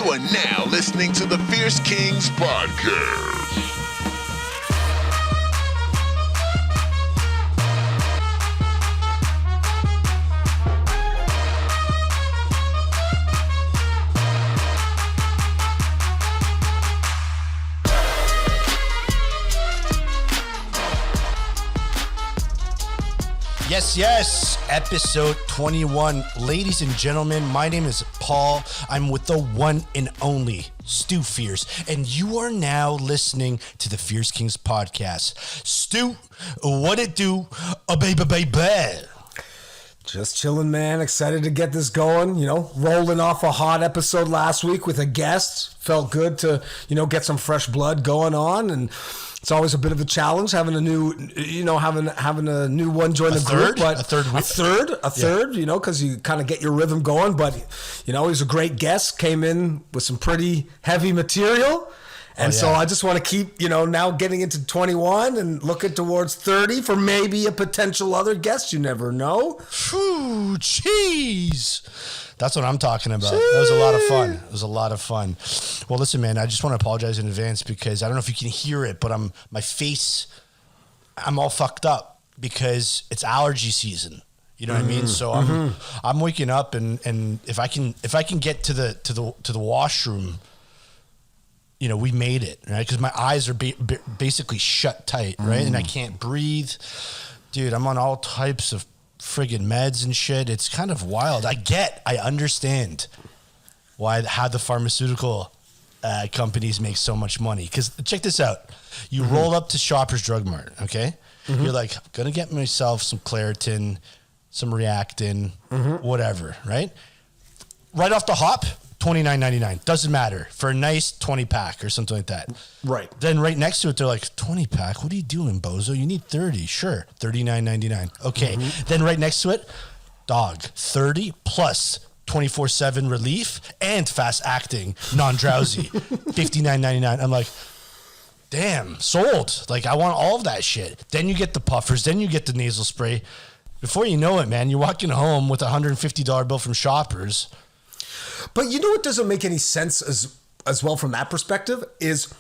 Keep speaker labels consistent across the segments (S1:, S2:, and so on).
S1: You are now listening to the Fierce Kingz podcast.
S2: Yes, episode 21. Ladies and gentlemen, my name is Paul. I'm with the one and only Stu Fierce, and you are now listening to the Fierce Kingz podcast. Stu, what it do? Baby.
S3: Just chilling, man. Excited to get this going. You know, rolling off a hot episode last week with a guest. Felt good to, get some fresh blood going on, and it's always a bit of a challenge having a new, having a new one join the group. But a third, because you kind of get your rhythm going. But he's a great guest. Came in with some pretty heavy material. And so I just want to keep, now getting into 21 and looking towards 30 for maybe a potential other guest. You never know.
S2: Phew, jeez. That's what I'm talking about. That was a lot of fun. It was a lot of fun. Well, listen, man, I just want to apologize in advance because I don't know if you can hear it, but I'm all fucked up because it's allergy season. You know what I mean? So I'm waking up and if I can get to the washroom, we made it, right? Because my eyes are basically shut tight, right? And I can't breathe. Dude, I'm on all types of friggin' meds and shit. It's kind of wild. I understand how the pharmaceutical companies make so much money. Because check this out. You roll up to Shoppers Drug Mart, okay? You're like, I'm going to get myself some Claritin, some Reactin, whatever, right? Right off the hop, $29.99. Doesn't matter. For a nice 20-pack or something like that. Right. Then right next to it, they're like, 20-pack? What are you doing, bozo? You need 30. Sure. $39.99. Okay. Then right next to it, dog, 30 plus 24/7 relief and fast-acting, non-drowsy, $59.99. I'm like, damn, sold. Like, I want all of that shit. Then you get the puffers. Then you get the nasal spray. Before you know it, man, you're walking home with a $150 bill from Shoppers.
S3: But you know what doesn't make any sense as well from that perspective is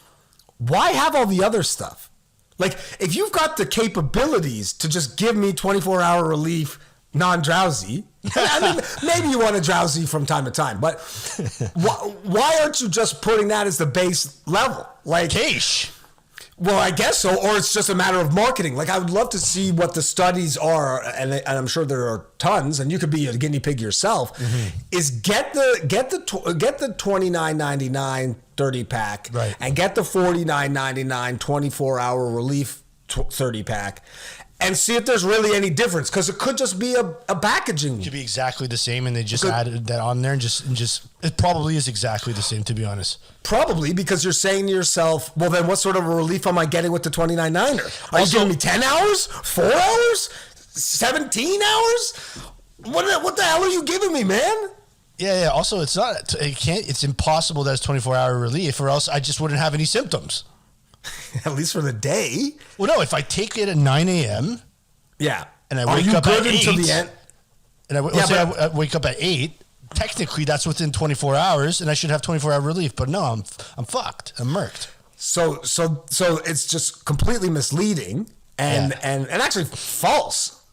S3: why have all the other stuff? Like, if you've got the capabilities to just give me 24-hour relief, non-drowsy, I mean, maybe you want a drowsy from time to time, but why aren't you just putting that as the base level? Like,
S2: Cash.
S3: Well, I guess so, or it's just a matter of marketing. Like, I would love to see what the studies are, and I'm sure there are tons, and you could be a guinea pig yourself. Is get the $29.99 30-pack,
S2: right,
S3: and get the $49.99 24-hour relief 30-pack, and see if there's really any difference, because it could just be a packaging.
S2: It could be exactly the same, and they just added that on there, and just it probably is exactly the same, to be honest.
S3: Probably, because you're saying to yourself, well, then what sort of a relief am I getting with the $29.99? Are you giving me 10 hours? 4 hours? 17 hours? What the hell are you giving me, man?
S2: Yeah. Also, it's impossible that it's 24-hour relief, or else I just wouldn't have any symptoms.
S3: At least for the day.
S2: Well, no, if I take it at 9 a.m.
S3: Yeah.
S2: And I wake up at 8.
S3: Until the end?
S2: And I wake up at 8. Technically, that's within 24 hours, and I should have 24-hour relief. But no, I'm fucked. I'm murked.
S3: So it's just completely misleading and actually false.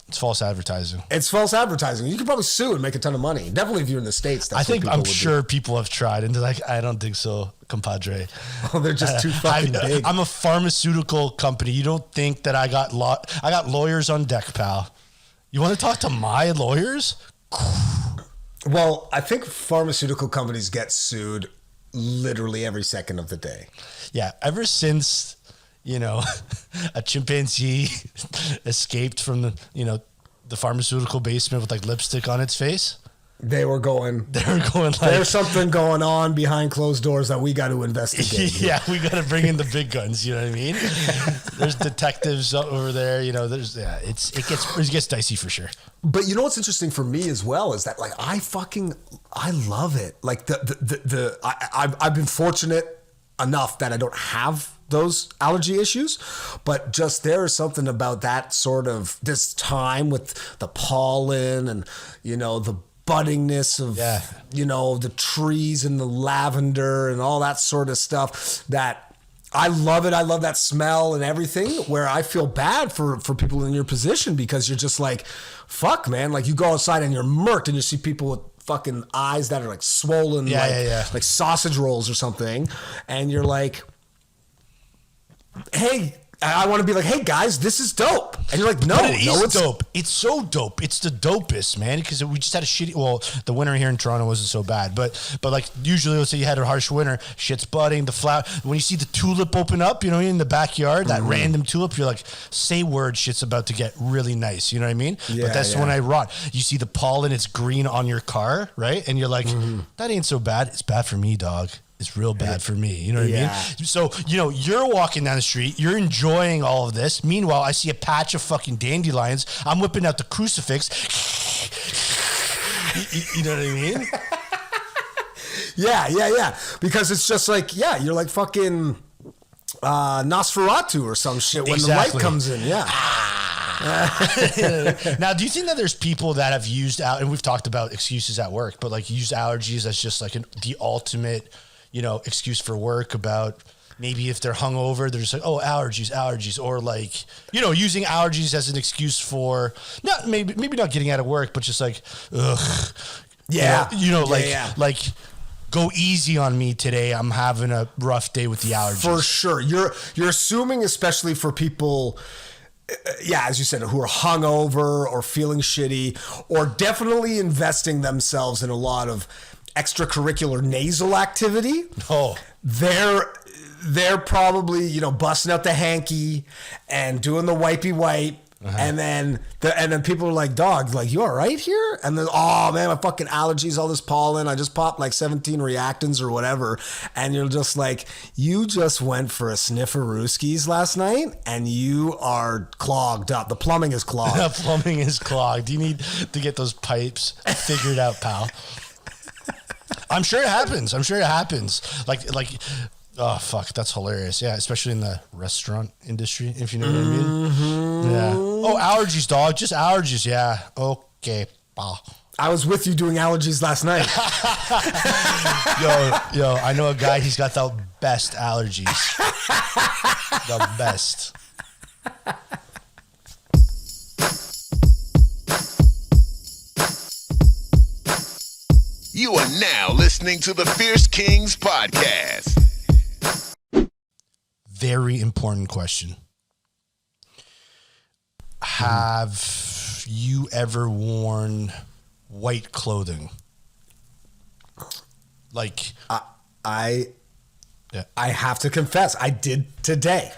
S2: It's false advertising.
S3: It's false advertising. You could probably sue and make a ton of money. Definitely if you're in the States.
S2: I'm sure people have tried, and they're like, I don't think so, compadre.
S3: Oh, they're just too fucking big.
S2: I'm a pharmaceutical company. You don't think that I got lawyers on deck, pal. You want to talk to my lawyers?
S3: Well, I think pharmaceutical companies get sued literally every second of the day.
S2: Yeah, ever since, a chimpanzee escaped from the pharmaceutical basement with like lipstick on its face.
S3: They were going like, there's something going on behind closed doors that we got to investigate.
S2: Yeah, we got to bring in the big guns. You know what I mean? There's detectives over there. It gets dicey for sure.
S3: But you know what's interesting for me as well is that like I love it. Like I've been fortunate enough that I don't have those allergy issues, but just there is something about that sort of this time with the pollen and the buddingness of, the trees and the lavender and all that sort of stuff that I love it. I love that smell and everything, where I feel bad for people in your position, because you're just like, fuck, man. Like, you go outside and you're murked and you see people with fucking eyes that are like swollen, like sausage rolls or something. And you're like, hey, I want to be like, hey guys, this is dope. And you're like, no, it's
S2: dope. It's so dope. It's the dopest, man. Because we just had a shitty. Well, the winter here in Toronto wasn't so bad, but like usually, let's say you had a harsh winter, shit's budding. The flower. When you see the tulip open up, in the backyard, that random tulip, you're like, say word, shit's about to get really nice. You know what I mean?
S3: Yeah,
S2: but that's when I rot. You see the pollen, it's green on your car, right? And you're like, that ain't so bad. It's bad for me, dog. It's real bad for me. You know what I mean? So, you're walking down the street, you're enjoying all of this. Meanwhile, I see a patch of fucking dandelions. I'm whipping out the crucifix. You know what I mean?
S3: Yeah. Because it's just like, you're like fucking Nosferatu or some shit when the light comes in. Yeah.
S2: Now, do you think that there's people that have used out, and we've talked about excuses at work, but like use allergies as just like the ultimate, excuse for work about maybe if they're hungover, they're just like, oh, allergies, or like, using allergies as an excuse for maybe not getting out of work, but just like, ugh, like go easy on me today. I'm having a rough day with the allergies.
S3: For sure, you're assuming, especially for people. As you said, who are hungover or feeling shitty, or definitely investing themselves in a lot of extracurricular nasal activity.
S2: Oh,
S3: they're probably busting out the hanky and doing the wipey wipe. And then people are like, dog, like, you all right here? And then, oh man, my fucking allergies, all this pollen. I just popped like 17 reactants or whatever. And you're just like, you just went for a sniff of Rooskies last night and you are clogged up. The plumbing is clogged.
S2: The plumbing is clogged. You need to get those pipes figured out, pal. I'm sure it happens. Like, oh, fuck, that's hilarious. Yeah, especially in the restaurant industry, if you know what I mean. Yeah. Oh, allergies, dog. Just allergies. Yeah. Okay. Bah.
S3: I was with you doing allergies last night.
S2: Yo, I know a guy, he's got the best allergies. The best.
S1: You are now listening to the Fierce Kingz podcast.
S2: Very important question. Have you ever worn white clothing? Like,
S3: I have to confess, I did today.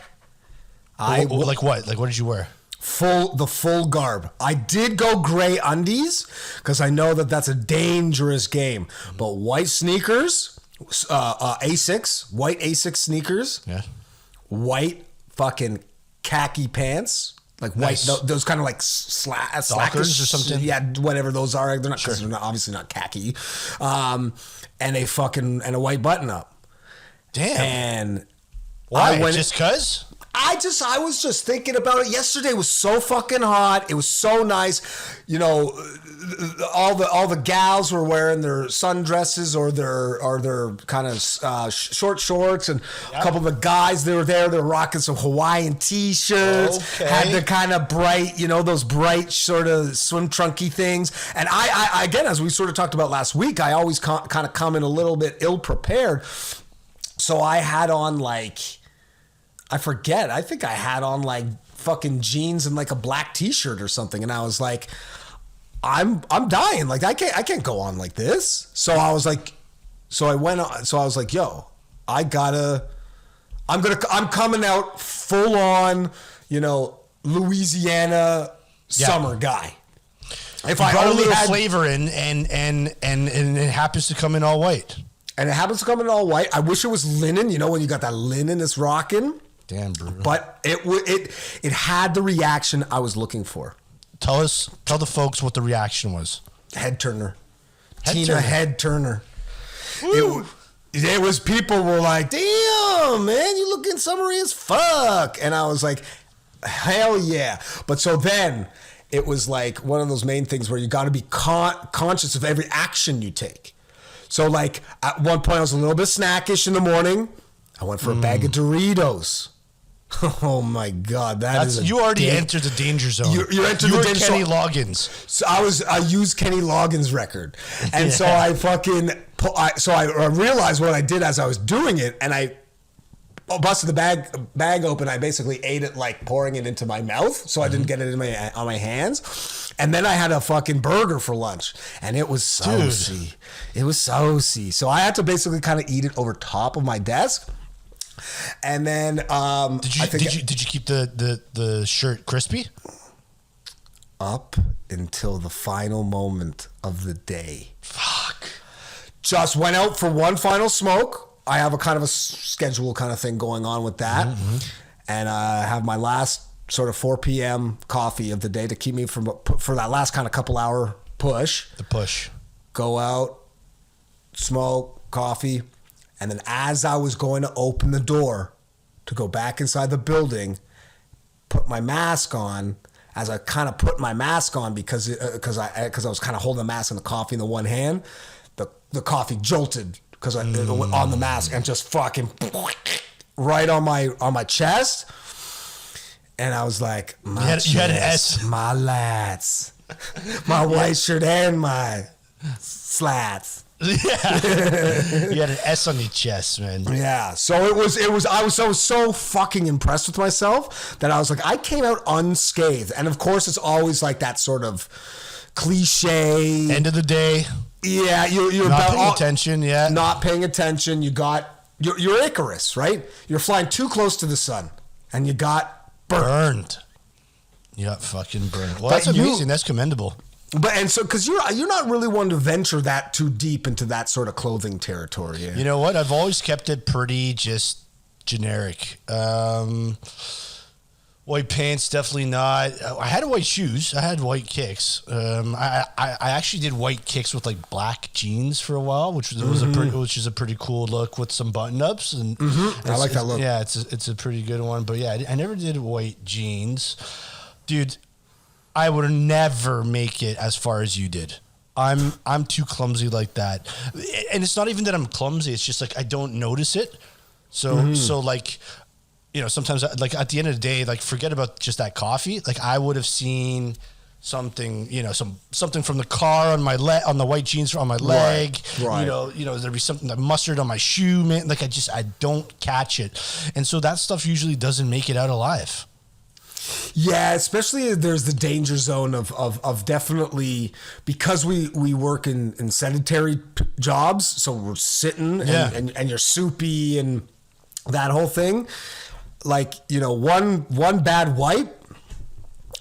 S2: Like what? Like, what did you wear?
S3: The full garb. I did go gray undies because I know that's a dangerous game. But white sneakers, Asics, white Asics sneakers, white fucking khaki pants, like white, those kind of like slackers
S2: or something.
S3: Yeah, whatever those are. They're not, they're not, obviously not khaki. And a white button up.
S2: Damn.
S3: And
S2: why? Just cause?
S3: I was just thinking about it. Yesterday was so fucking hot. It was so nice. All the gals were wearing their sundresses or their kind of short shorts, and a couple of the guys they were rocking some Hawaiian t-shirts.
S2: Okay.
S3: Had the kind of bright, those bright sort of swim trunky things. And I again, as we sort of talked about last week, I always kind of come in a little bit ill prepared. So I had on like, I forget. I think I had on like fucking jeans and like a black t-shirt or something. And I was like, I'm dying. Like I can't go on like this. So I was like, I was like, yo, I'm coming out full on, Louisiana summer guy.
S2: If I only had flavor in and it happens to come in all white.
S3: And it happens to come in all white. I wish it was linen, when you got that linen that's rocking.
S2: Damn, bro.
S3: But it had the reaction I was looking for.
S2: Tell the folks what the reaction was.
S3: Head turner. Head turner. It was, people were like, damn, man, you looking summery as fuck. And I was like, hell yeah. But so then it was like one of those main things where you got to be conscious of every action you take. So like at one point I was a little bit snackish in the morning. I went for a bag of Doritos. Oh my God,
S2: you already entered the danger zone.
S3: You entered the danger
S2: Kenny
S3: zone.
S2: Loggins.
S3: So I used Kenny Loggins' record, and so I realized what I did as I was doing it, and I busted the bag open. I basically ate it like pouring it into my mouth, so I didn't get it on my hands. And then I had a fucking burger for lunch, and it was saucy. It was saucy. So I had to basically kind of eat it over top of my desk. And then did
S2: you keep the shirt crispy?
S3: Up until the final moment of the day.
S2: Fuck.
S3: Just went out for one final smoke. I have a kind of a schedule kind of thing going on with that. Mm-hmm. And I have my last sort of 4 p.m. coffee of the day to keep me for that last kind of couple hour push.
S2: The push.
S3: Go out, smoke, coffee. And then as I was going to open the door to go back inside the building, put my mask on. As I kind of put my mask on because I was kind of holding the mask and the coffee in the one hand, the coffee jolted because on the mask and just fucking right on my chest. And I was like,
S2: you had an S.
S3: My lats, my white shirt and my slats.
S2: Yeah, you had an S on your chest, man.
S3: Yeah, so it was. I was so fucking impressed with myself that I was like, I came out unscathed. And of course, it's always like that sort of cliche.
S2: End of the day.
S3: Yeah, you're
S2: not paying attention. Yeah,
S3: not paying attention. You're Icarus, right? You're flying too close to the sun, and you got burned.
S2: You got fucking burned. Well, that's amazing. That's commendable.
S3: But and so because you're not really one to venture that too deep into that sort of clothing territory. Yeah.
S2: You know what? I've always kept it pretty just generic. White pants, definitely not. I had white shoes. I had white kicks. I actually did white kicks with like black jeans for a while, which is a pretty cool look with some button ups and
S3: I like that look.
S2: Yeah, it's a pretty good one. But yeah, I never did white jeans, dude. I would never make it as far as you did. I'm too clumsy like that. And it's not even that I'm clumsy. It's just like I don't notice it. So like, you know, sometimes like at the end of the day, like forget about just that coffee. Like I would have seen something, you know, something from the car on my on the white jeans on my leg. Right. You know, there'd be something that mustard on my shoe, man. Like I don't catch it. And so that stuff usually doesn't make it out alive.
S3: Yeah, especially there's the danger zone of definitely because we work in sedentary jobs, so we're sitting and you're soupy and that whole thing. Like, you know, one bad wipe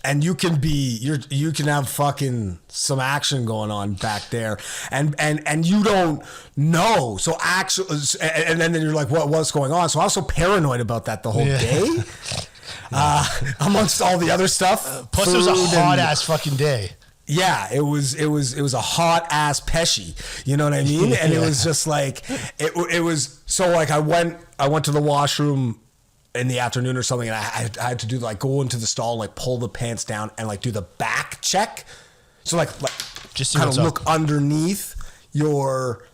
S3: and you can have fucking some action going on back there and you don't know. So actually, and then you're like, what's going on? So I was so paranoid about that the whole day. Amongst all the other stuff.
S2: Plus, it was a hot ass fucking day.
S3: Yeah, it was a hot ass pesci. You know what I mean? And it was just like it was so like I went to the washroom in the afternoon or something, and I had to do like go into the stall, like pull the pants down and like do the back check. So like
S2: just
S3: kind of look underneath your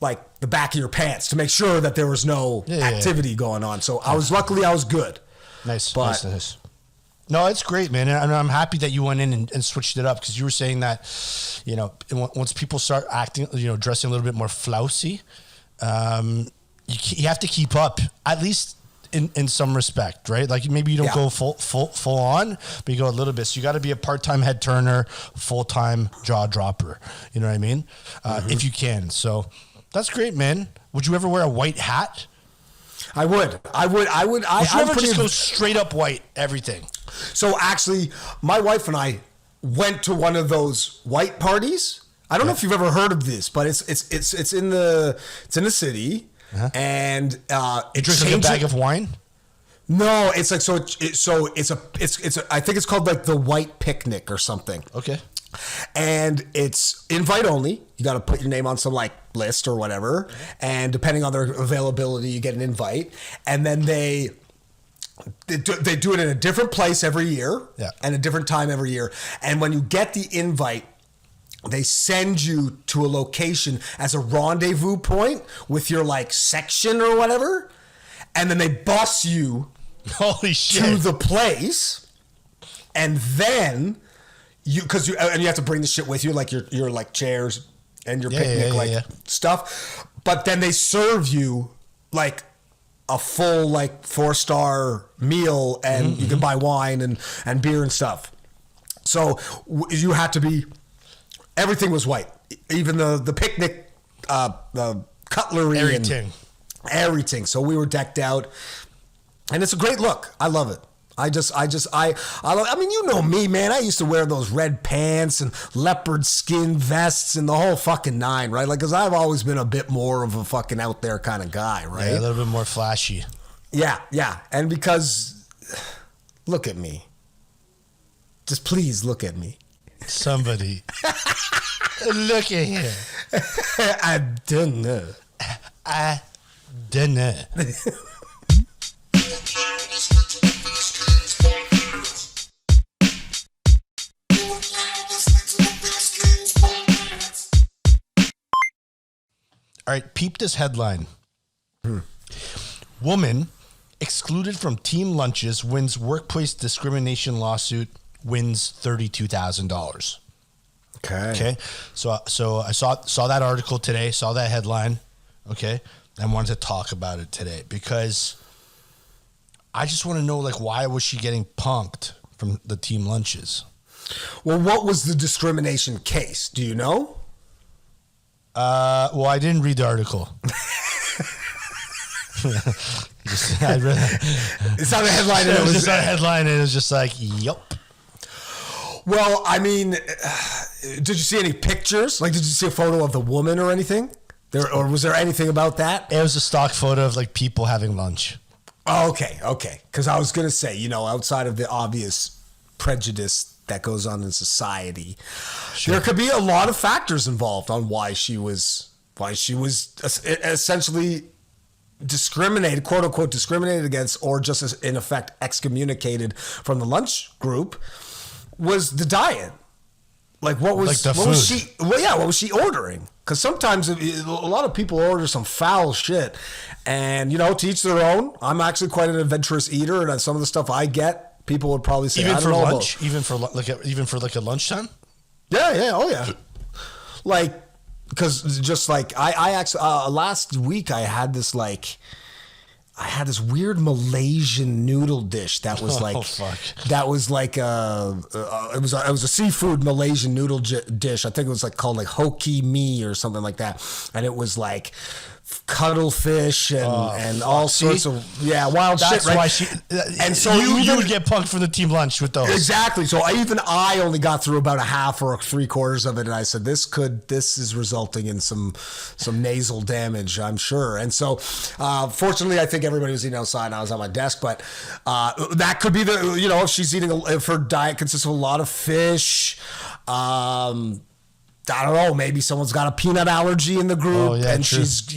S3: like the back of your pants to make sure that there was no activity going on. So I was good.
S2: Nice. No, it's great, man. And I'm happy that you went in and switched it up because you were saying that, you know, once people start acting, you know, dressing a little bit more flousy, you have to keep up, at least in some respect, right? Like maybe you don't go full on, but you go a little bit. So you got to be a part-time head turner, full-time jaw dropper. You know what I mean? If you can. So that's great, man. Would you ever wear a white hat?
S3: I would.
S2: Would you ever just go straight up white, everything?
S3: So actually, my wife and I went to one of those white parties. I don't know if you've ever heard of this, but it's in the city, and
S2: it drinks like a bag of wine.
S3: No, it's like it's I think it's called like the White Picnic or something.
S2: Okay.
S3: And it's invite only. You got to put your name on some like list or whatever. And depending on their availability, you get an invite. And then they They do it in a different place every year and a different time every year. And when you get the invite, they send you to a location as a rendezvous point with your like section or whatever. And then they bus you
S2: Holy shit.
S3: to the place. And then you have to bring the shit with you, like your like chairs and your picnic stuff. But then they serve you like a full like 4-star meal, and you can buy wine and beer and stuff. So you had to be, everything was white, even the picnic, the cutlery, everything. So we were decked out, and it's a great look. I love it. I mean, you know me, man. I used to wear those red pants and leopard skin vests and the whole fucking nine, right? Like, because I've always been a bit more of a fucking out there kind of guy, right?
S2: Yeah, a little bit more flashy.
S3: Yeah. And because, look at me. Just please look at me.
S2: Somebody. Look at him.
S3: I don't know.
S2: I don't know. All right, peep this headline. Woman excluded from team lunches wins workplace discrimination lawsuit, wins $32,000. Okay. So I saw that article today, saw that headline, okay, and wanted to talk about it today because I just want to know, like, why was she getting punked from the team lunches?
S3: Well, what was the discrimination case? Do you know?
S2: Well, I didn't read the article. It's not
S3: a headline.
S2: It was just a headline, and it was just like, yup.
S3: Well, I mean, did you see any pictures? Like, did you see a photo of the woman or anything? Or was there anything about that?
S2: It was a stock photo of like people having lunch.
S3: Oh, okay. Because I was going to say, outside of the obvious prejudice that goes on in society, there could be a lot of factors involved on why she was essentially discriminated, quote unquote, discriminated against, or just in effect excommunicated from the lunch group. Was the diet. Like what was she? Well, yeah, what was she ordering? Because sometimes a lot of people order some foul shit, and to each their own. I'm actually quite an adventurous eater, and some of the stuff I get, people would probably say,
S2: even
S3: I don't
S2: for
S3: know
S2: lunch,
S3: about.
S2: even for like a lunchtime.
S3: Yeah, oh yeah. Like, because just like I actually last week I had this weird Malaysian noodle dish that was like, that was like it was a seafood Malaysian noodle dish. I think it was called Hoki mee or something like that, and it was like cuttlefish and all sorts of wild shit. Right? Why
S2: and so you would get punked for the team lunch with those.
S3: Exactly. So I only got through about a half or 3/4 of it, and I said this is resulting in some nasal damage, I'm sure. And so fortunately, I think everybody was eating outside, and I was at my desk. But that could be if she's eating, if her diet consists of a lot of fish. I don't know, maybe someone's got a peanut allergy in the group and true. She's,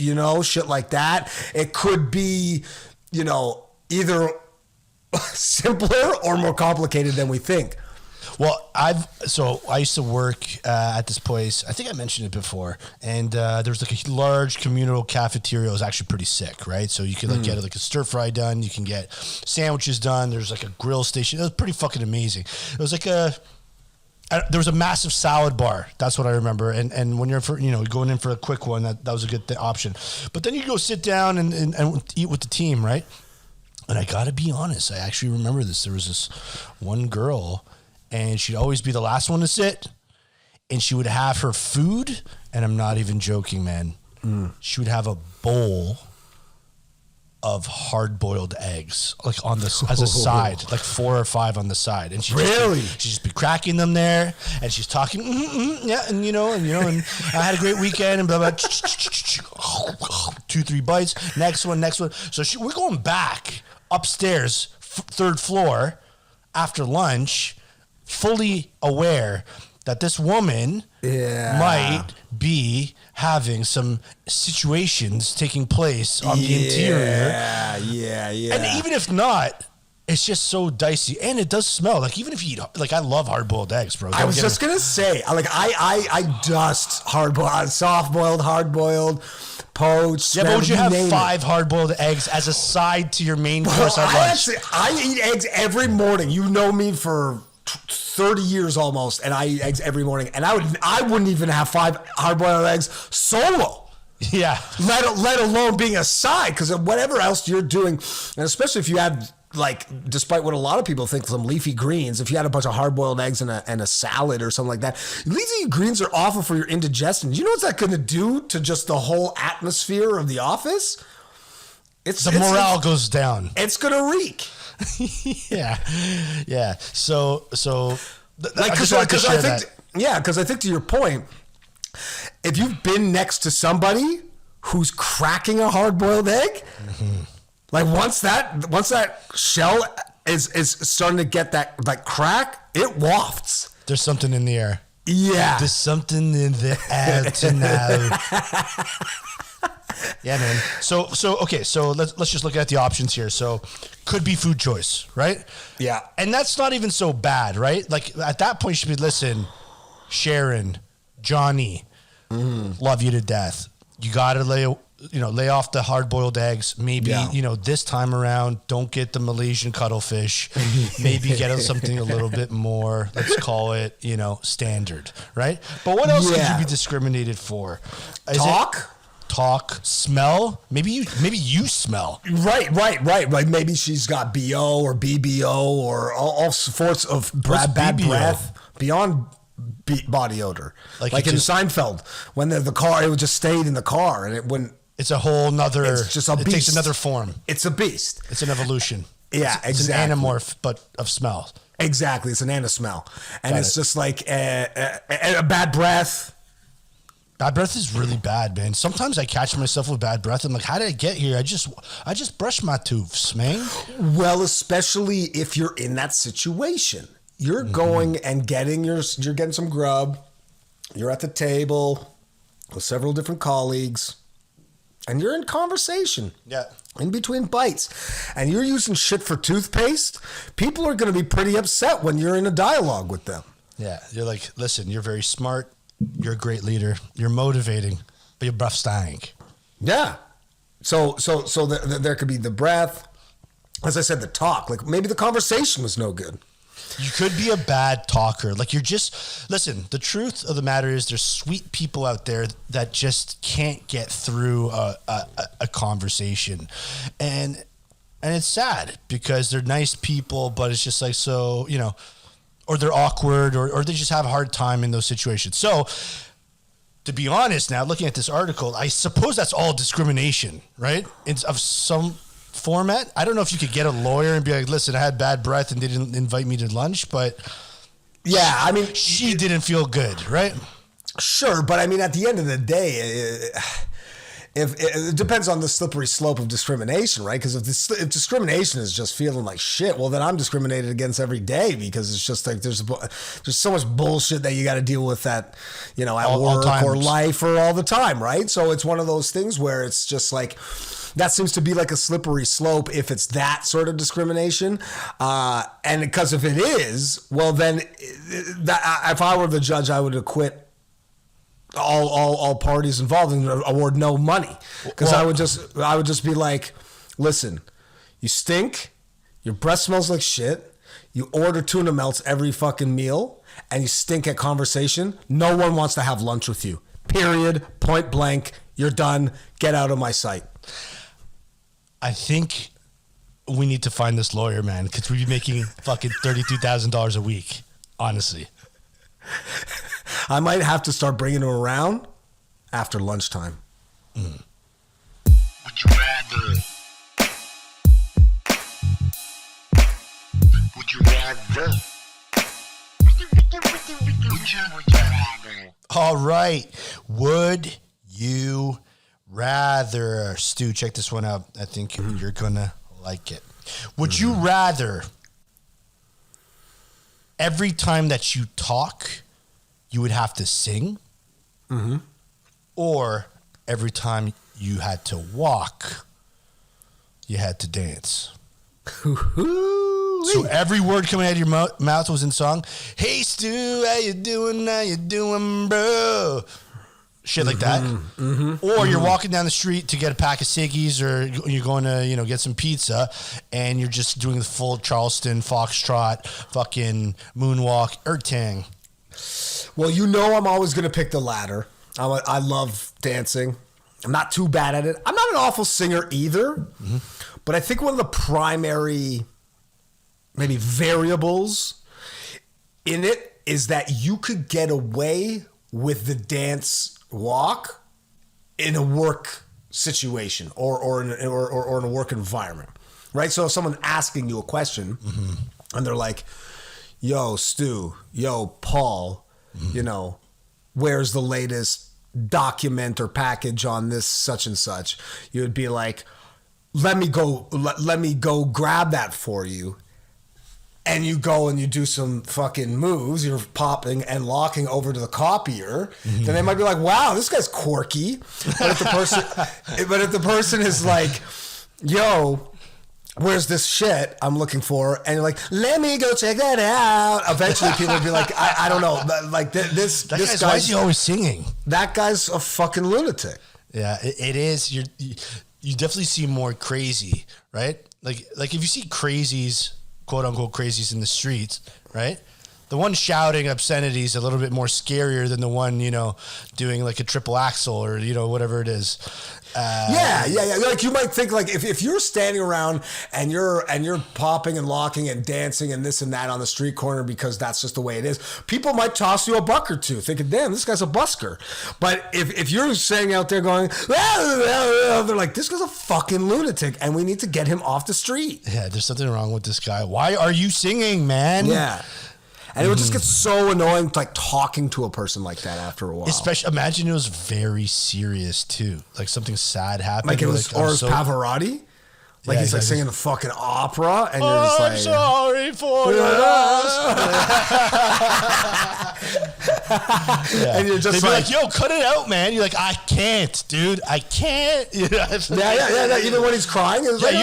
S3: shit like that. It could be, either simpler or more complicated than we think.
S2: Well, I used to work at this place. I think I mentioned it before, and there was like a large communal cafeteria. It was actually pretty sick, right? So you could get like a stir fry done. You can get sandwiches done. There's like a grill station. It was pretty fucking amazing. It was like there was a massive salad bar. That's what I remember. And when you're going in for a quick one, that was a good option. But then you go sit down and eat with the team, right? And I got to be honest, I actually remember this. There was this one girl, and she'd always be the last one to sit, and she would have her food, and I'm not even joking, man. She would have a bowl of hard-boiled eggs, like as a side, like 4 or 5 on the side, and she'd just be cracking them there, and she's talking, yeah, and and I had a great weekend, and blah blah, 2-3 bites, next one. So we're going back upstairs, 3rd floor, after lunch, fully aware that this woman might be having some situations taking place on the interior.
S3: Yeah.
S2: And even if not, It's just so dicey, and it does smell. Like even if you eat, like I love hard boiled eggs, bro.
S3: I was just gonna say, like I dust hard boiled, soft boiled, hard boiled, poached.
S2: Yeah, but would you have 5 hard boiled eggs as a side to your main course at lunch?
S3: I eat eggs every morning. You know me for 30 years almost, and I eat eggs every morning. And I wouldn't even have 5 hard boiled eggs solo.
S2: Yeah.
S3: Let alone being a side, because of whatever else you're doing, and especially if you have, like, despite what a lot of people think, some leafy greens, if you had a bunch of hard-boiled eggs and a salad or something like that, leafy greens are awful for your indigestion. You know what's that going to do to just the whole atmosphere of the office?
S2: The morale goes down.
S3: It's going to reek.
S2: Yeah. So
S3: because I think to your point, if you've been next to somebody who's cracking a hard-boiled egg, like once that shell is starting to get that like crack, it wafts.
S2: There's something in the air.
S3: Yeah.
S2: There's something in the air tonight. Yeah, man. So okay, so let's just look at the options here. So could be food choice, right?
S3: Yeah.
S2: And that's not even so bad, right? Like at that point you should be, listen, Sharon, Johnny, love you to death. You got to lay off the hard-boiled eggs. Maybe, this time around, don't get the Malaysian cuttlefish. Maybe get something a little bit more, let's call it, standard, right? But what else could you be discriminated for? Talk, smell. Maybe you smell.
S3: Right. Like maybe she's got BO or BBO or all sorts of bad breath beyond body odor. Like in Seinfeld, when the car, it would just stayed in the car and it wouldn't.
S2: It's a whole nother.
S3: It's just a beast.
S2: It takes another form.
S3: It's a beast.
S2: It's an evolution.
S3: Yeah, exactly.
S2: It's an anamorph, but of smell.
S3: Exactly, it's an anasmell, and it's just like a bad breath.
S2: Bad breath is really bad, man. Sometimes I catch myself with bad breath. I'm like, how did I get here? I just brushed my tooths, man.
S3: Well, especially if you're in that situation, you're going and you're getting some grub. You're at the table with several different colleagues. And you're in conversation.
S2: Yeah.
S3: In between bites. And you're using shit for toothpaste. People are going to be pretty upset when you're in a dialogue with them.
S2: Yeah. You're like, listen, you're very smart. You're a great leader. You're motivating. But your breath stank.
S3: Yeah. So there could be the breath. As I said, the talk. Like maybe the conversation was no good.
S2: You could be a bad talker. Like listen, the truth of the matter is there's sweet people out there that just can't get through a conversation. And it's sad because they're nice people, but it's just like, so, or they're awkward or they just have a hard time in those situations. So to be honest now, looking at this article, I suppose that's all discrimination, right? It's of some format. I don't know if you could get a lawyer and be like, listen, I had bad breath and they didn't invite me to lunch, but
S3: yeah, I mean,
S2: she didn't feel good, right?
S3: Sure, but I mean, at the end of the day, if it depends on the slippery slope of discrimination, right? Because if discrimination is just feeling like shit, well, then I'm discriminated against every day because it's just like there's so much bullshit that you got to deal with that, at work or life or all the time, right? So it's one of those things where it's just like, that seems to be like a slippery slope if it's that sort of discrimination. And because if it is, well, then if I were the judge, I would acquit all parties involved and award no money. Because I would just be like, listen, you stink, your breath smells like shit, you order tuna melts every fucking meal, and you stink at conversation. No one wants to have lunch with you. Period. Point blank. You're done. Get out of my sight.
S2: I think we need to find this lawyer, man, because we'd be making fucking $32,000 a week, honestly.
S3: I might have to start bringing him around after lunchtime.
S1: Would you rather? Would you rather?
S2: All right. Would you rather? Stu, check this one out. I think you're going to like it. Would you rather every time that you talk, you would have to sing? Or every time you had to walk, you had to dance? So every word coming out of your mouth was in song. Hey, Stu, how you doing? How you doing, bro? Shit like that. Or you're walking down the street to get a pack of ciggies, or you're going to, get some pizza, and you're just doing the full Charleston, Foxtrot, fucking moonwalk, Ertang.
S3: Well, I'm always going to pick the latter. I love dancing. I'm not too bad at it. I'm not an awful singer either, but I think one of the primary maybe variables in it is that you could get away with the dance walk in a work situation or in a work environment, right? So if someone's asking you a question and they're like, yo, Stu, yo, Paul, where's the latest document or package on this such and such? You would be like, let me go grab that for you. And you go and you do some fucking moves. You're popping and locking over to the copier. Then they might be like, "Wow, this guy's quirky." But if the person is like, "Yo, where's this shit I'm looking for?" And you're like, "Let me go check that out." Eventually, people will be like, "I don't know, like this guy's
S2: why is he always singing?
S3: That guy's a fucking lunatic."
S2: Yeah, it is. You definitely see more crazy, right? Like if you see crazies, quote unquote crazies in the streets, right? The one shouting obscenities a little bit more scarier than the one, doing like a triple axel or, whatever it is.
S3: Yeah. Like you might think like if you're standing around and you're popping and locking and dancing and this and that on the street corner because that's just the way it is, people might toss you a buck or two thinking, damn, this guy's a busker. But if you're sitting out there going, they're like, this guy's a fucking lunatic and we need to get him off the street.
S2: Yeah, there's something wrong with this guy. Why are you singing, man?
S3: Yeah. And it would just get so annoying, like talking to a person like that after a while.
S2: Especially, imagine it was very serious too, like something sad happened.
S3: Like it was, or Pavarotti. Like he's like singing the fucking opera, and you're just like,
S2: I'm sorry for your loss.
S3: And you're just
S2: like, yo, cut it out, man. You're like, I can't, dude. I can't.
S3: Yeah. Even when he's crying, it's like,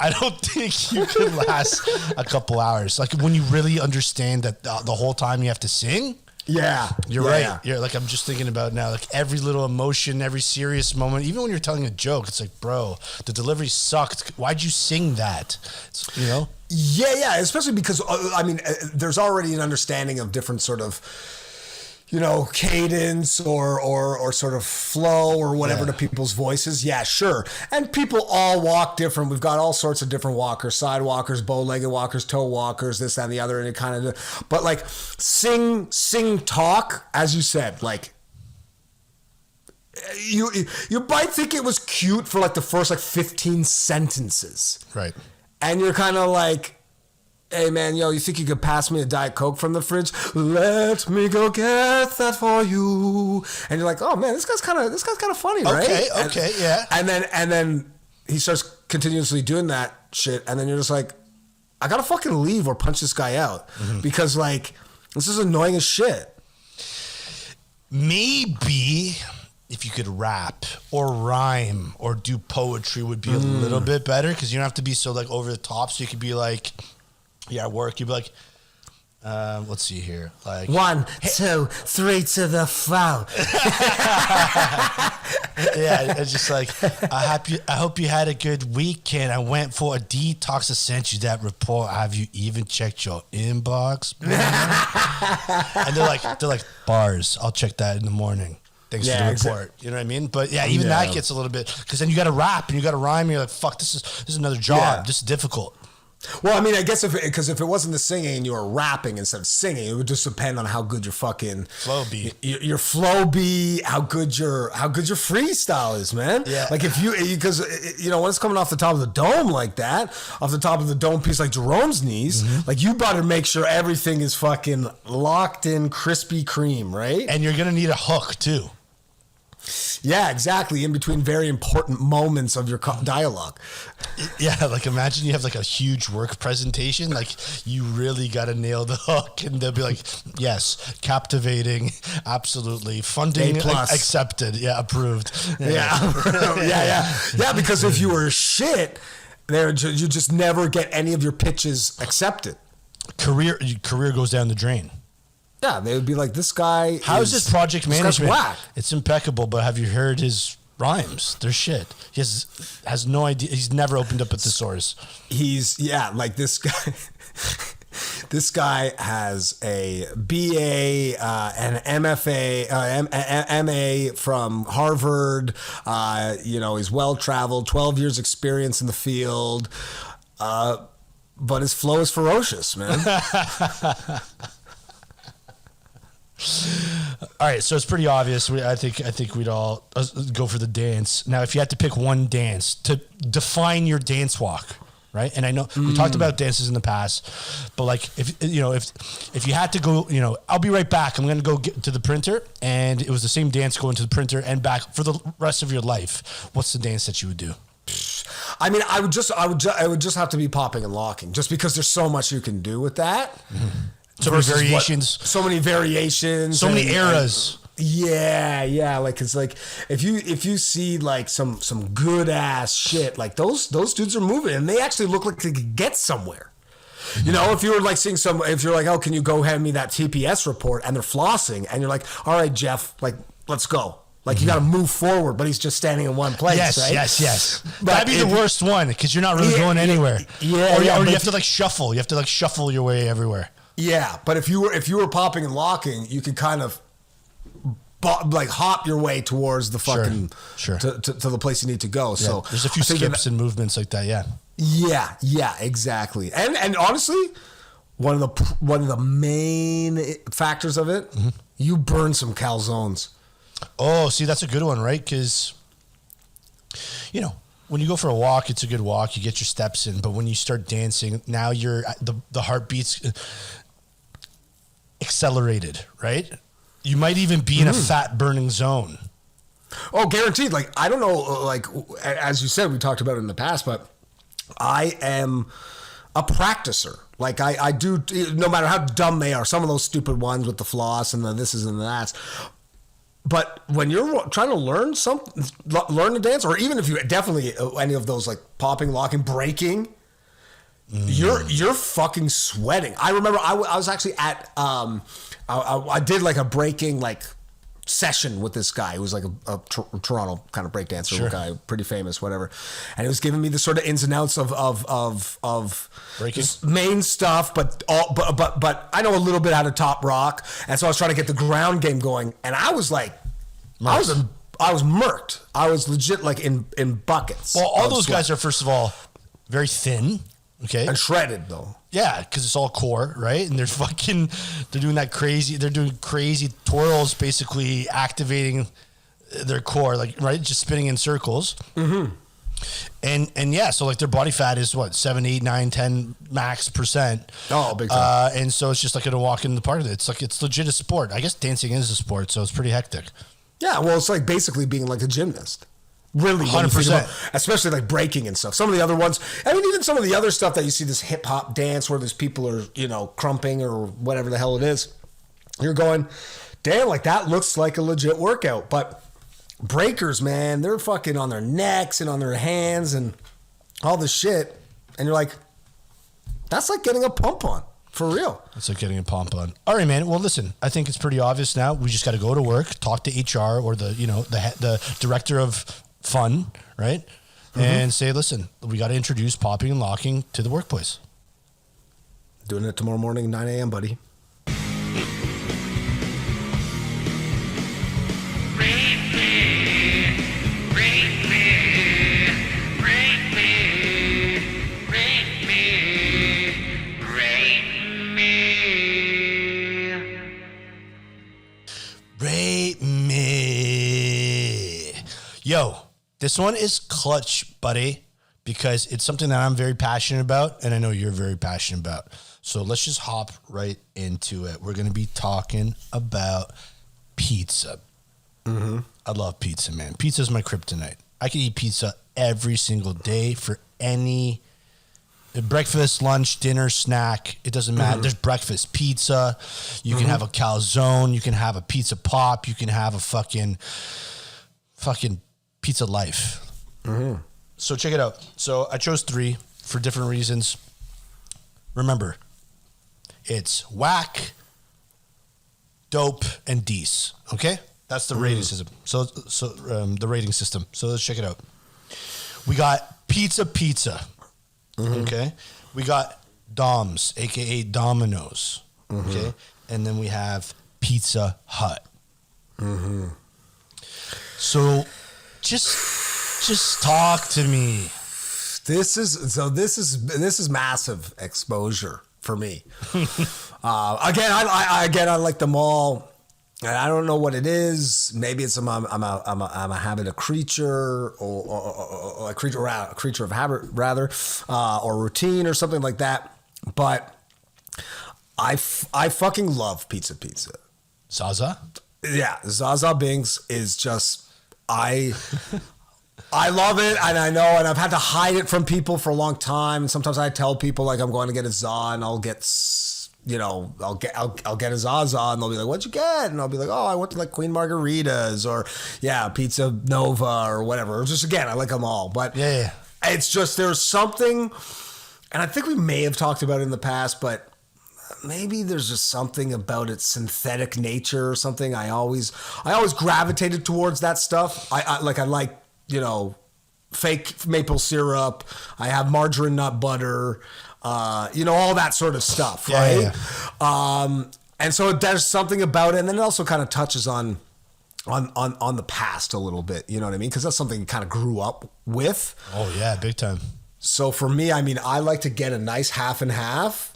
S2: I don't think you could last a couple hours. Like when you really understand that the whole time you have to sing.
S3: Yeah,
S2: you're right. Yeah. You're like, I'm just thinking about now, like every little emotion, every serious moment, even when you're telling a joke, it's like, bro, the delivery sucked. Why'd you sing that?
S3: Yeah. Especially because there's already an understanding of different sort of, cadence or sort of flow or whatever to people's voices. Yeah, sure. And people all walk different. We've got all sorts of different walkers, side walkers, bow-legged walkers, toe walkers, this, that, and the other. And it kind of, but like sing, talk, as you said, like you might think it was cute for like the first like 15 sentences.
S2: Right.
S3: And you're kind of like, hey man, yo, you think you could pass me a Diet Coke from the fridge? Let me go get that for you. And you're like, oh man, this guy's kind of funny, right?
S2: Okay, yeah.
S3: And then he starts continuously doing that shit, and then you're just like, I gotta fucking leave or punch this guy out because like this is annoying as shit.
S2: Maybe if you could rap or rhyme or do poetry would be a little bit better because you don't have to be so like over the top. So you could be like, at work, you'd be like, let's see here. Like
S3: 1, 2, 3 to the 4.
S2: Yeah, it's just like, I hope you had a good weekend. I went for a detox. I sent you that report. Have you even checked your inbox? And they're like, bars. I'll check that in the morning. Thanks for the report. You know what I mean? But yeah, even that gets a little bit, because then you got to rap and you got to rhyme. And you're like, fuck, this is another job. Yeah. This is difficult.
S3: Well, I mean, I guess if it wasn't the singing and you were rapping instead of singing, it would just depend on how good your fucking
S2: flow be.
S3: Your flow be, how good your freestyle is, man.
S2: Yeah.
S3: Like if because when it's coming off the top of the dome like that, off the top of the dome piece like Jerome's knees, like you better make sure everything is fucking locked in, Krispy Kreme, right?
S2: And you're gonna need a hook too.
S3: Yeah, exactly. In between very important moments of your dialogue.
S2: Yeah, like imagine you have like a huge work presentation. Like you really got to nail the hook, and they'll be like, "Yes, captivating, absolutely, funding accepted, yeah, approved."
S3: Yeah. Yeah. Because if you were shit, You just never get any of your pitches accepted.
S2: Career goes down the drain.
S3: Yeah, they would be like, this guy.
S2: How is his project
S3: this guy's
S2: management?
S3: whack.
S2: It's impeccable, but have you heard his rhymes? They're shit. He has no idea. He's never opened up a thesaurus.
S3: Like this guy. This guy has a BA, an MFA, MA from Harvard. He's well-traveled, 12 years experience in the field. But his flow is ferocious, man.
S2: All right, so it's pretty obvious. I think we'd all go for the dance. Now, if you had to pick one dance to define your dance walk, right? And I know we talked about dances in the past, but like if you had to go, I'll be right back. I'm going to go get to the printer, and it was the same dance going to the printer and back for the rest of your life. What's the dance that you would do?
S3: I mean, I would just have to be popping and locking, just because there's so much you can do with that.
S2: Mm-hmm. So many variations.
S3: So many variations.
S2: So many eras.
S3: Yeah. Like it's like if you see like some good ass shit, like those dudes are moving and they actually look like they could get somewhere. If you were like seeing if you're like, oh, can you go hand me that TPS report, and they're flossing, and you're like, all right, Jeff, like let's go. Like, you got to move forward, but he's just standing in one place, right?
S2: Yes. That'd be the worst one, because you're not really going anywhere. Or you have to like shuffle. You have to like shuffle your way everywhere.
S3: Yeah, but if you were popping and locking, you could kind of like hop your way towards the fucking to the place you need to go. Yeah. So
S2: there's a few skips and movements like that.
S3: Yeah, exactly. And honestly, one of the main factors of it, you burn some calzones.
S2: Oh, see, that's a good one, right? Because when you go for a walk, it's a good walk. You get your steps in, but when you start dancing, now you're the heartbeat's accelerated, right? You might even be in a fat burning zone.
S3: Oh, guaranteed. Like, I don't know, like, as you said, we talked about it in the past, but I am a practicer. Like, I do, no matter how dumb they are, some of those stupid ones with the floss and the thises and the that's. But when you're trying to learn a dance, or even if you definitely any of those like popping, locking, breaking, you're fucking sweating. I remember I was actually at I did like a breaking like session with this guy who was like a Toronto kind of breakdancer guy, pretty famous, whatever, and he was giving me the sort of ins and outs of
S2: breaking
S3: main stuff, but I know a little bit how to top rock, and so I was trying to get the ground game going, and I was like, I was murked. I was legit like in buckets.
S2: Well, all those guys are, first of all, very thin. Okay.
S3: And shredded though.
S2: Yeah, because it's all core, right? And they're doing crazy twirls, basically activating their core, like, right? Just spinning in circles. Mm-hmm. And yeah, so like their body fat is what, 7, 8, 9, 10 max %.
S3: Oh, big time.
S2: And so it's just like gonna walk in the part of it. It's like, it's legit a sport. I guess dancing is a sport, so it's pretty hectic.
S3: Yeah, well, it's like basically being like a gymnast. Really,
S2: 100%.
S3: Especially like breaking and stuff. Some of the other ones, I mean, even some of the other stuff that you see, this hip hop dance where there's people are, crumping or whatever the hell it is. You're going, damn, like that looks like a legit workout. But breakers, man, they're fucking on their necks and on their hands and all this shit. And you're like, that's like getting a pump on. For real.
S2: It's like getting a pump on. All right, man. Well, listen, I think it's pretty obvious now. We just got to go to work, talk to HR or the director of fun, right? Mm-hmm. And say, listen, we got to introduce popping and locking to the workplace.
S3: Doing it tomorrow morning, 9 a.m., buddy.
S2: Rate me. Yo, this one is clutch, buddy, because it's something that I'm very passionate about, and I know you're very passionate about. So let's just hop right into it. We're going to be talking about pizza. Mm-hmm. I love pizza, man. Pizza is my kryptonite. I can eat pizza every single day for any breakfast, lunch, dinner, snack. It doesn't matter. Mm-hmm. There's breakfast pizza. You can have a calzone. You can have a pizza pop. You can have a fucking pizza life. Mm-hmm. So check it out. So I chose 3. for different reasons. Remember, it's whack, dope, and dece. Okay, that's the rating system. So the rating system. So let's check it out. We got pizza. Okay, we got Doms, aka Domino's. Okay, and then we have Pizza Hut. So just talk to me.
S3: This is massive exposure for me. Again, I like them all. I don't know what it is. Maybe it's I'm a habit of creature or a creature of habit rather, or routine or something like that. But I fucking love pizza.
S2: Zaza?
S3: Yeah, Zaza Bings is just I love it, and I know, and I've had to hide it from people for a long time. And sometimes I tell people like I'm going to get a za, and I'll get a Zaza, and they'll be like, "What'd you get?" And I'll be like, "Oh, I went to like Queen Margaritas, or Pizza Nova, or whatever." Or just again, I like them all, but
S2: yeah,
S3: it's just there's something, and I think we may have talked about it in the past, but maybe there's just something about its synthetic nature or something. I always gravitated towards that stuff. I like fake maple syrup. I have margarine nut butter, all that sort of stuff, right? Yeah. And so there's something about it, and then it also kind of touches on the past a little bit. You know what I mean? Because that's something you kind of grew up with.
S2: Oh yeah, big time.
S3: So for me, I mean, I like to get a nice half and half.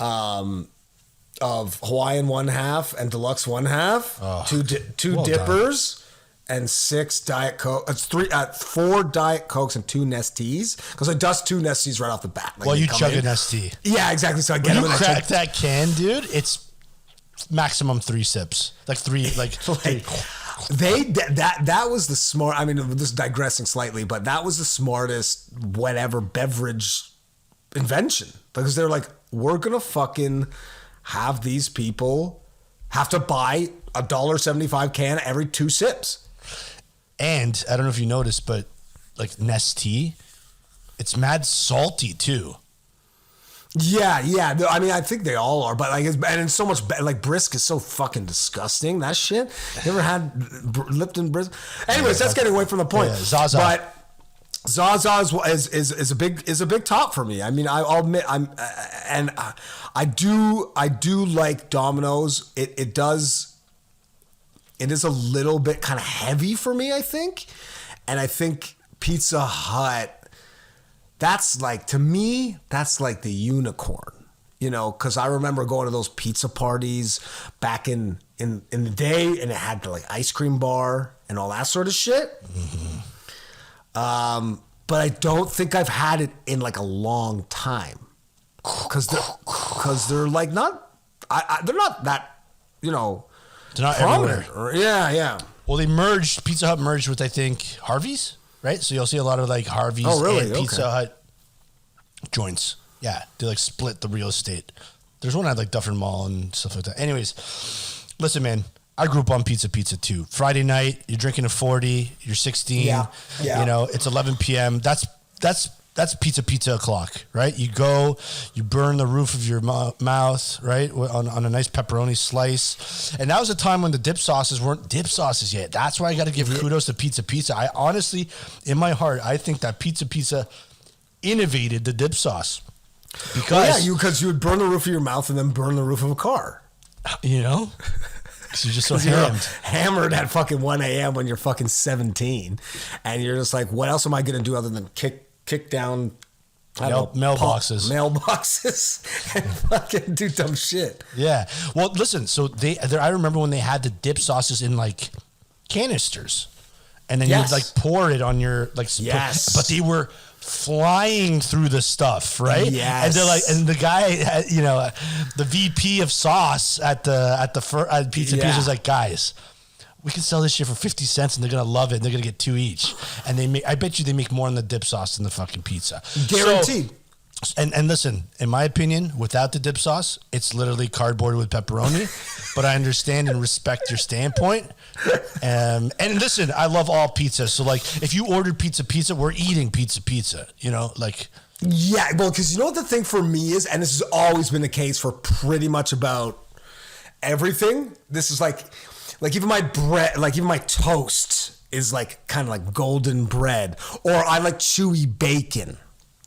S3: Of Hawaiian 1/2 and deluxe 1/2, two well dippers done. And 6 Diet Coke. It's 4 Diet Cokes and 2 Nesteas, because I dust 2 Nesteas right off the bat.
S2: Like, well, you chug a Nestea.
S3: Yeah, exactly. So I get
S2: when you crack that can, dude. It's maximum 3 sips, like 3, like.
S3: That was the smart. I mean, this is digressing slightly, but that was the smartest whatever beverage invention, because they're like, we're gonna fucking have these people have to buy a $1.75 can every 2 sips.
S2: And I don't know if you noticed, but like Nestea, it's mad salty too.
S3: Yeah. I mean, I think they all are, but like, and it's so much like Brisk is so fucking disgusting. That shit. You ever had Lipton Brisk? Anyways, that's getting away from the point.
S2: Yeah, Zaza.
S3: But Zaza is a big top for me. I mean, I'll admit I do like Domino's. It is a little bit kind of heavy for me, I think. And I think Pizza Hut, that's like, to me, that's like the unicorn, because I remember going to those pizza parties back in the day, and it had the like ice cream bar and all that sort of shit. But I don't think I've had it in like a long time, because they're like they're not that, they're not
S2: everywhere.
S3: Yeah.
S2: Well, Pizza Hut merged with, I think, Harvey's, right? So you'll see a lot of like Harvey's and Pizza Hut joints. Yeah, they like split the real estate. There's one at like Dufferin Mall and stuff like that. Anyways, listen, man. I grew up on pizza too. Friday night, you're drinking a 40, you're 16.
S3: Yeah.
S2: It's 11 p.m. That's pizza o'clock, right? You go, you burn the roof of your mouth, right, on a nice pepperoni slice. And that was a time when the dip sauces weren't dip sauces yet. That's why I got to give kudos to pizza. I honestly, in my heart, I think that pizza innovated the dip sauce. Because
S3: you would burn the roof of your mouth and then burn the roof of a car.
S2: Because you're just so
S3: hammered at fucking 1 a.m. when you're fucking 17, and you're just like, what else am I gonna do other than kick down
S2: mailboxes
S3: and fucking do dumb shit?
S2: Yeah. Well, listen. So I remember when they had the dip sauces in like canisters, and then you would like pour it on your like.
S3: Yes.
S2: But they were flying through the stuff, right?
S3: Yes.
S2: And they're like, and the guy, the VP of sauce at Pizza was like, guys, we can sell this shit for 50 cents and they're going to love it. And they're going to get 2 each. And I bet you they make more on the dip sauce than the fucking pizza.
S3: Guaranteed.
S2: And listen, in my opinion, without the dip sauce, it's literally cardboard with pepperoni. But I understand and respect your standpoint. And listen, I love all pizzas. So like, if you ordered pizza, we're eating pizza. Like
S3: Yeah, well, because you know what the thing for me is, and this has always been the case for pretty much about everything. This is like even my bread, like even my toast is like kind of like golden bread, or I like chewy bacon,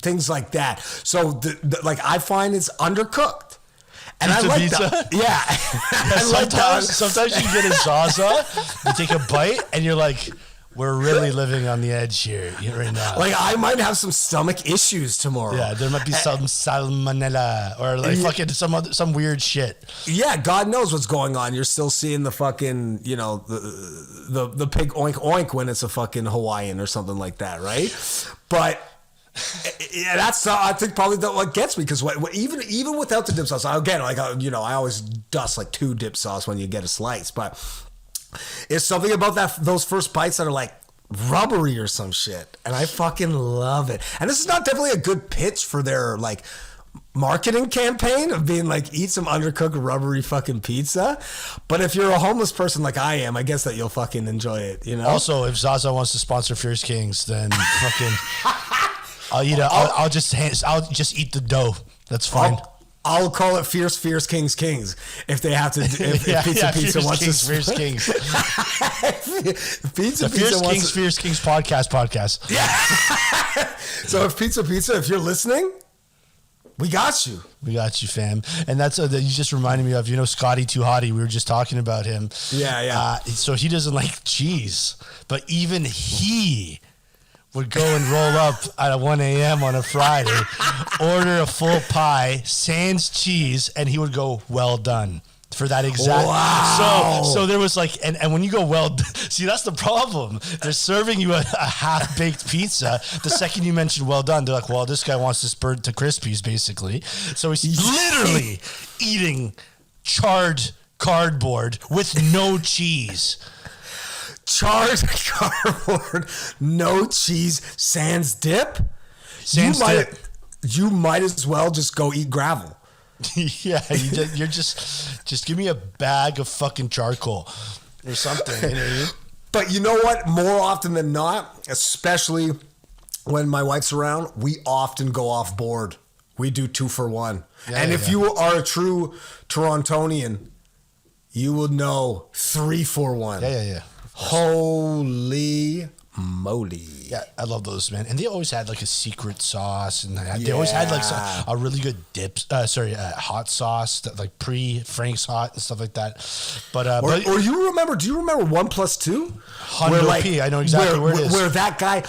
S3: things like that. So like I find it's undercooked. And
S2: pizza,
S3: I like
S2: pizza?
S3: that. Yeah.
S2: Yeah, sometimes you get a Zaza, you take a bite, and you're like, we're really living on the edge here right now.
S3: Like I might have some stomach issues tomorrow.
S2: Yeah, there might be some salmonella or like fucking some weird shit.
S3: Yeah, God knows what's going on. You're still seeing the fucking, the pig oink oink when it's a fucking Hawaiian or something like that, right? But yeah, that's I think probably what gets me, because even without the dip sauce, again, like I always dust like 2 dip sauce when you get a slice, but it's something about those first bites that are like rubbery or some shit, and I fucking love it. And this is not definitely a good pitch for their like marketing campaign of being like, eat some undercooked rubbery fucking pizza, but if you're a homeless person like I am, I guess that you'll fucking enjoy it,
S2: Also, if Zaza wants to sponsor Fierce Kingz, then fucking I'll eat it. I'll just eat the dough. That's fine.
S3: I'll call it Fierce Kingz if they have to. If Pizza wants to.
S2: Fierce Kingz.
S3: Fierce
S2: Kingz podcast.
S3: Yeah. So if Pizza, if you're listening, we got you.
S2: We got you, fam. And that's you just reminded me of, Scotty Too Hottie. We were just talking about him.
S3: Yeah.
S2: So he doesn't like cheese, but even he would go and roll up at 1 a.m. on a Friday, order a full pie, sans cheese, and he would go, well done. For that exact.
S3: Wow.
S2: So there was like, and when you go, well, see, that's the problem. They're serving you a half-baked pizza. The second you mention well done, they're like, well, this guy wants this burnt to crispies, basically. So he's literally eating charred cardboard with no cheese.
S3: Charred cardboard, no cheese, sans dip. You might as well just go eat gravel.
S2: Yeah, you're just give me a bag of fucking charcoal or something. You know what I mean?
S3: But you know what? More often than not, especially when my wife's around, we often go off board. We do 2 for 1. If you are a true Torontonian, you will know 3 for 1.
S2: Yeah.
S3: Holy moly.
S2: Yeah, I love those, man. And they always had like a secret sauce, and they always had like a really good hot sauce, that like pre-Frank's hot and stuff like that. But
S3: do you remember 1+2?
S2: Hundo P, I know exactly where it is.
S3: Where that guy,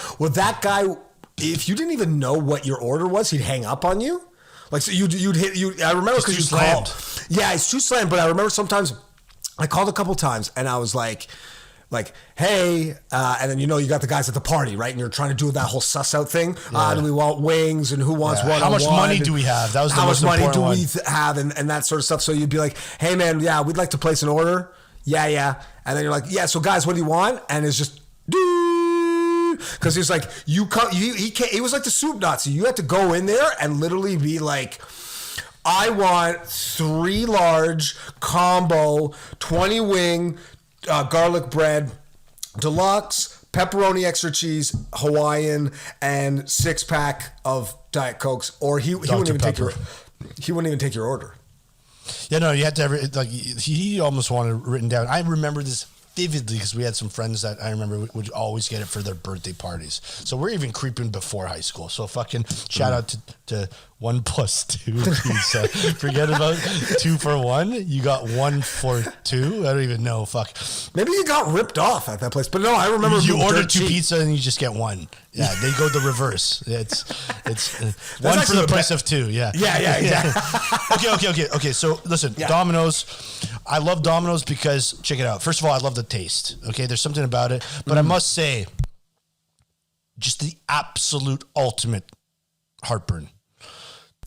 S3: if you didn't even know what your order was, he'd hang up on you. Like, so you'd hit. I remember because you called. Yeah, it's too slammed. But I remember sometimes I called a couple times, and I was like, hey, and then you got the guys at the party, right? And you're trying to do that whole suss out thing. Do we want wings, and who wants what?
S2: How much money do we have? That was the most important one. How much money do we
S3: have, and that sort of stuff. So you'd be like, hey man, yeah, we'd like to place an order. Yeah. And then you're like, yeah, so guys, what do you want? And it's just because he's like, you come, he can't. He was like the soup Nazi. You had to go in there and literally be like, I want 3 large combo 20 wing. Garlic bread, deluxe, pepperoni, extra cheese, Hawaiian, and 6-pack of Diet Cokes, or he wouldn't even take your order.
S2: Yeah, no, you had to have, like, he almost wanted it written down. I remember this vividly because we had some friends that I remember would always get it for their birthday parties. So we're even creeping before high school. So fucking shout out to 1+2 pizza. Forget about 2 for 1. You got 1 for 2. I don't even know. Fuck.
S3: Maybe you got ripped off at that place. But no, I remember
S2: you ordered 2 pizza and you just get 1. Yeah, they go the reverse. It's 1 for the price of 2. Yeah.
S3: Yeah, exactly.
S2: Okay. So listen, Domino's. I love Domino's because check it out. First of all, I love the taste. Okay, there's something about it, but I must say, just the absolute ultimate heartburn.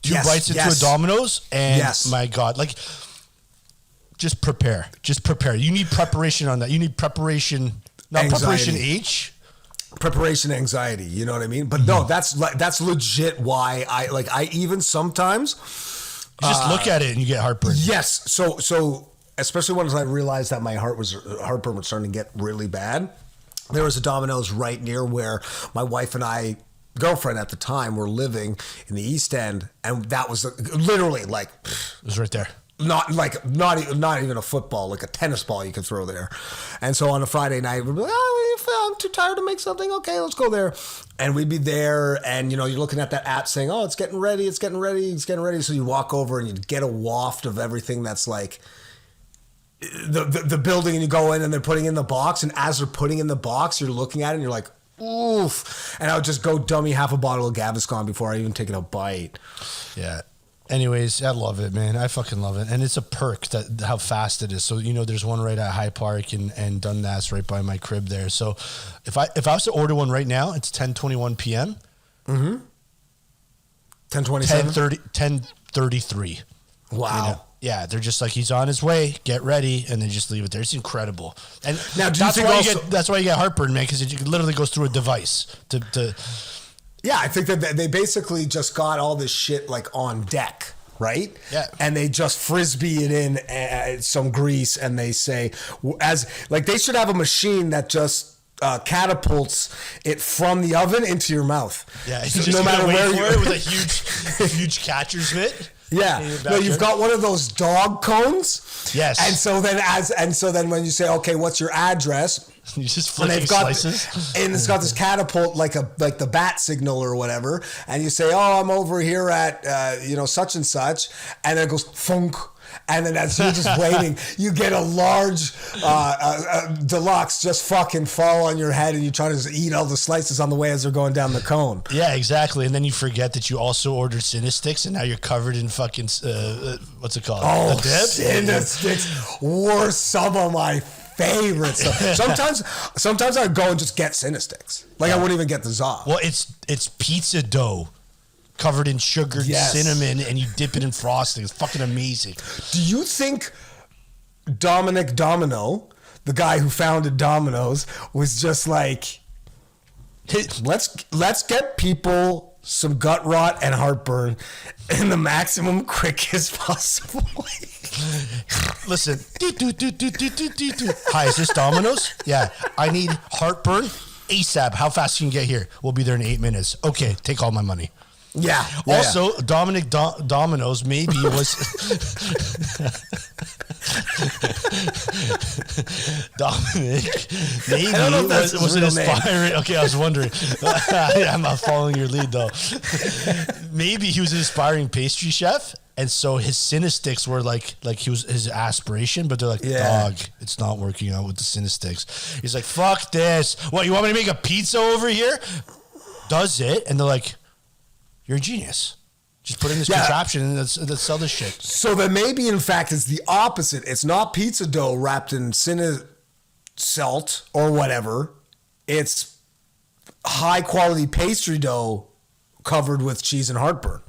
S2: 2 bites into a Domino's, and my God, like, just prepare. You need preparation on that. You need preparation, not
S3: anxiety.
S2: Preparation
S3: Preparation anxiety. You know what I mean? But no, that's legit why I even sometimes
S2: just look at it and you get heartburn.
S3: Yes. So especially once I realized that my heartburn was starting to get really bad. There was a Domino's right near where my wife and I girlfriend at the time were living in the East End, and that was literally like
S2: It was right there.
S3: not even a football, like a tennis ball you could throw there. And so on a Friday night, we'd be like, I'm too tired to make something. Okay, let's go there. And we'd be there, and you're looking at that app saying, oh, it's getting ready. So you walk over and you get a waft of everything that's like the building, and you go in and they're putting in the box, and as they're putting in the box, you're looking at it and you're like, oof. And I would just go dummy half a bottle of Gaviscon before I even take a bite.
S2: Yeah. Anyways, I love it, man. I fucking love it. And it's a perk that how fast it is. So, there's one right at High Park and Dundas right by my crib there. So if I was to order one right now, it's 10:21 p.m.
S3: Mm-hmm. 10:27?
S2: 10:33.
S3: Wow.
S2: Yeah, they're just like, he's on his way, get ready, and they just leave it there. It's incredible. And
S3: now,
S2: that's why you get heartburn, man, because it literally goes through a device to
S3: Yeah, I think that they basically just got all this shit like on deck, right?
S2: Yeah.
S3: And they just frisbee it in some grease, and they say, they should have a machine that just catapults it from the oven into your mouth.
S2: Yeah,
S3: so
S2: just
S3: no matter where
S2: for it with a huge catcher's mitt.
S3: Yeah, no, you've got one of those dog cones.
S2: Yes,
S3: and so then when you say, okay, what's your address?
S2: You just flicking slices,
S3: and it's got this catapult like the bat signal or whatever, and you say, oh, I'm over here at such and such, and then it goes thunk. And then as you're just waiting, you get a large deluxe just fucking fall on your head, and you try to just eat all the slices on the way as they're going down the cone.
S2: Yeah, exactly. And then you forget that you also ordered Cinesticks, and now you're covered in fucking what's it called?
S3: Oh, Cinesticks were some of my favorites. Sometimes I'd go and just get Cinesticks. I wouldn't even get the Zop.
S2: Well, it's pizza dough covered in sugar, cinnamon, and you dip it in frosting. It's fucking amazing.
S3: Do you think Dominic Domino, the guy who founded Domino's, was just like, let's get people some gut rot and heartburn in the maximum quickest possible way?
S2: Listen. Hi, is this Domino's? Yeah. I need heartburn ASAP. How fast can you get here? We'll be there in 8 minutes. Okay, take all my money.
S3: Yeah.
S2: Also, Dominic Domino's maybe was Dominic maybe was an aspiring. Okay, I was wondering. I'm not following your lead though. Maybe he was an aspiring pastry chef, and so his Cinesticks were like he was his aspiration, but they're like, dog, it's not working out with the Cinesticks. He's like, fuck this. What, you want me to make a pizza over here? Does it? And they're like, you're a genius. Just put in this contraption and let's sell this shit.
S3: So then maybe, in fact, it's the opposite. It's not pizza dough wrapped in Cinesalt or whatever. It's high-quality pastry dough covered with cheese and heartburn.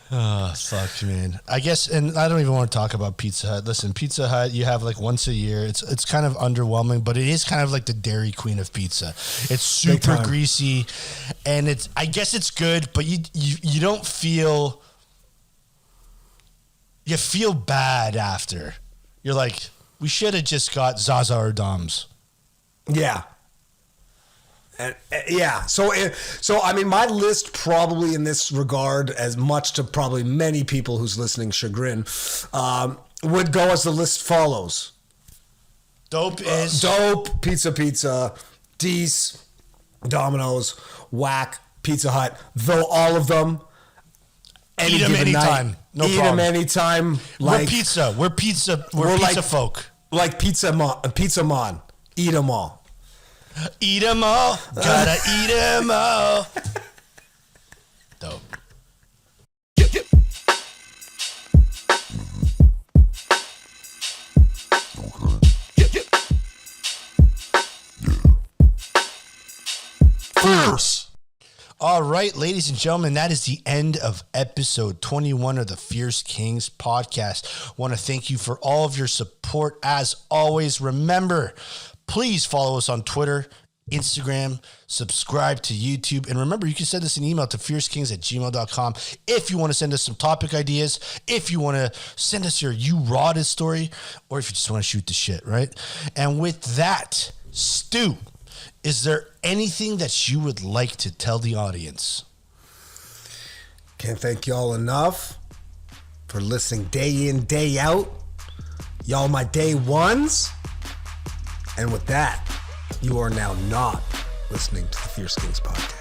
S2: Oh, fuck, man. I guess, and I don't even want to talk about Pizza Hut. Listen, Pizza Hut, you have like once a year. It's kind of underwhelming, but it is kind of like the Dairy Queen of pizza. It's super greasy, and I guess it's good, but you don't feel, you feel bad after. You're like, we should have just got Zaza or Dom's.
S3: Yeah. So I mean, my list probably in this regard, as much to probably many people who's listening chagrin, would go as the list follows.
S2: Dope is
S3: Dope, Pizza, Dees, Domino's, Whack, Pizza Hut. Though all of them,
S2: eat them anytime. No problem. Eat them
S3: anytime.
S2: We're pizza. We're pizza folk.
S3: Like Pizza Mon. Eat them all.
S2: Eat them all. Gotta eat them all. Dope. Fierce. All right, ladies and gentlemen, that is the end of episode 21 of the Fierce Kingz podcast. Want to thank you for all of your support. As always, remember, please follow us on Twitter, Instagram, subscribe to YouTube, and remember, you can send us an email to fiercekingz@gmail.com if you want to send us some topic ideas, if you want to send us your You Rotted story, or if you just want to shoot the shit, right? And with that, Stu, Is there anything that you would like to tell the audience?
S3: Can't thank y'all enough for listening day in, day out. Y'all my day ones. And with that, you are now not listening to the Fierce Kingz podcast.